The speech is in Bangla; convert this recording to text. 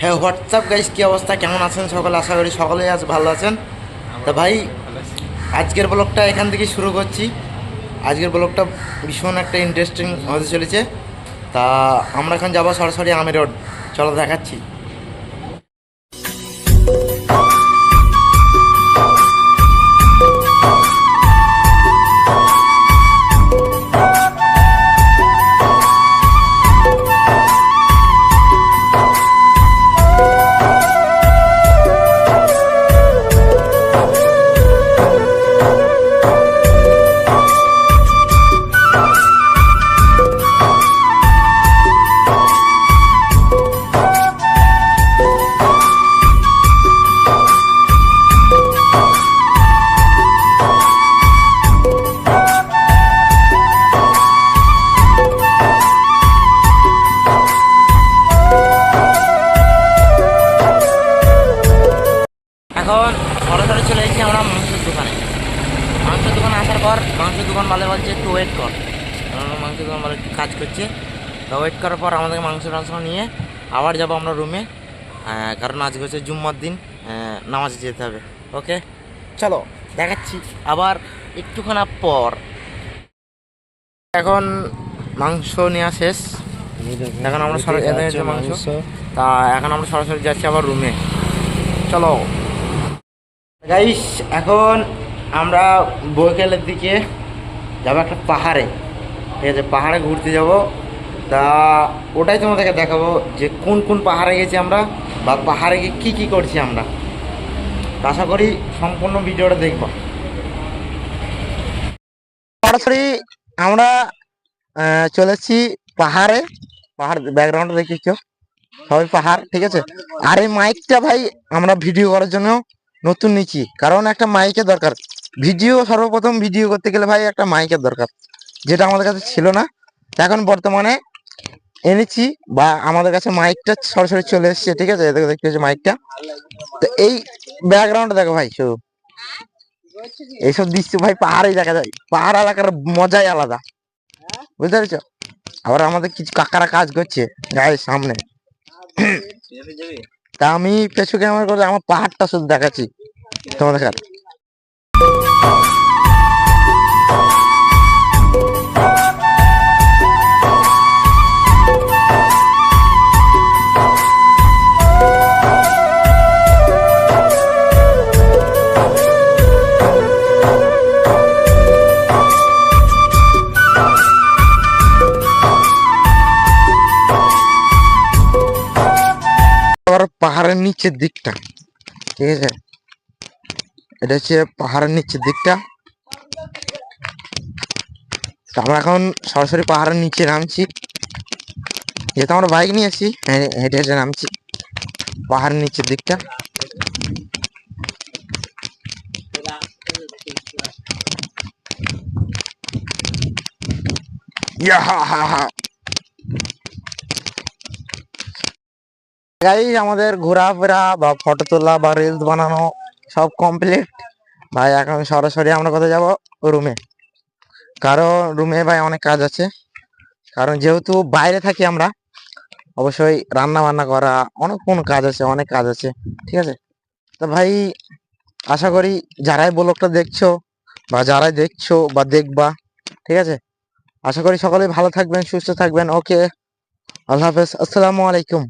হ্যাঁ, হোয়াটসঅ্যাপ গাইস, কি অবস্থা, কেমন আছেন সকলে? আশা করি সকলেই আজ ভালো আছেন। তা ভাই, আজকের ব্লগটা এখান থেকে শুরু করছি। আজকের ব্লগটা ভীষণ একটা ইন্টারেস্টিং হতে চলেছে। তা আমরা এখন যাবো সরাসরি আমির রোড। চলো দেখাচ্ছি। এখন সরাসরি চলে এসেছি আমরা মাংসের দোকানে। মাংসের দোকানে আসার পর মাংসের দোকান মালে বলছে একটু ওয়েট কর, কারণ মাংসের দোকান মালে একটু কাজ করছে। তো ওয়েট করার পর আমাদেরকে মাংস নিয়ে আবার যাবো আমরা রুমে, কারণ আজকে হচ্ছে জুম্মার দিন, নামাজে যেতে হবে। ওকে, চলো দেখাচ্ছি আবার একটুখানি পর। এখন মাংস নেওয়া শেষ, এখন আমরা সরাসরি মাংস। তা এখন আমরা সরাসরি যাচ্ছি আবার রুমে। চলো গাইস, এখন আমরা বৈকালের দিকে যাবো একটা পাহাড়ে। ঠিক আছে, পাহাড়ে ঘুরতে যাব। তা ওটাই তোমাদেরকে দেখাবো যে কোন কোন পাহাড়ে গেছি আমরা, বা পাহাড়ে গিয়ে কী কী করছি আমরা। আশা করি সম্পূর্ণ ভিডিওটা দেখব। সরাসরি আমরা চলেছি পাহাড়ে। পাহাড় ব্যাকগ্রাউন্ডে দেখি কেউ, সবাই পাহাড়। ঠিক আছে, আর এই মাইকটা ভাই আমরা ভিডিও করার জন্য নতুন নিচ্ছি, কারণ একটা মাইকের দরকার। সর্বপ্রথম ভিডিও করতে গেলে ভাই একটা মাইকের দরকার, যেটা আমাদের কাছে ছিল না। এখন বর্তমানে এনেছি, বা আমাদের কাছে মাইকটা সরাসরি চলে এসছে। ঠিক আছে, দেখতে হচ্ছে মাইকটা। তো এই ব্যাকগ্রাউন্ডে দেখো ভাই, শুধু এইসব দৃশ্য ভাই পাহাড়েই দেখা যায়। পাহাড় এলাকার মজাই আলাদা, বুঝতে পেরেছ? আবার আমাদের কিছু কাকারা কাজ করছে গায়ের সামনে। তা আমি পেছু ক্যামেরা করে আমার পাহাড়টা শুধু দেখাচ্ছি তোমাদের কাছে। আবার পাহাড়ের নিচের দিকটা, ঠিক আছে, এটা হচ্ছে পাহাড়ের নিচের দিকটা। আমরা এখন সরাসরি পাহাড়ের নিচে নামছি, যেহেতু আমরা বাইক নিয়ে আসি, হেঁটে হেঁটে নামছি পাহাড়ের নিচের দিকটা। আমাদের ঘোরাফেরা বা ফটো তোলা বা রিলস বানানো সব কমপ্লিট ভাই। এখন সরাসরি আমরা কোথায় যাব? রুমে। কারণ রুমে ভাই অনেক কাজ আছে, কারণ যেহেতু বাইরে থাকি আমরা, অবশ্যই রান্না বান্না করা, অনেক কোনো কাজ আছে, অনেক কাজ আছে। ঠিক আছে, তো ভাই আশা করি যারাই ব্লগটা দেখছো বা যারাই দেখছো বা দেখবা, ঠিক আছে, আশা করি সকলেই ভালো থাকবেন, সুস্থ থাকবেন। ওকে, আল্লাহ হাফেজ, আসসালামু আলাইকুম।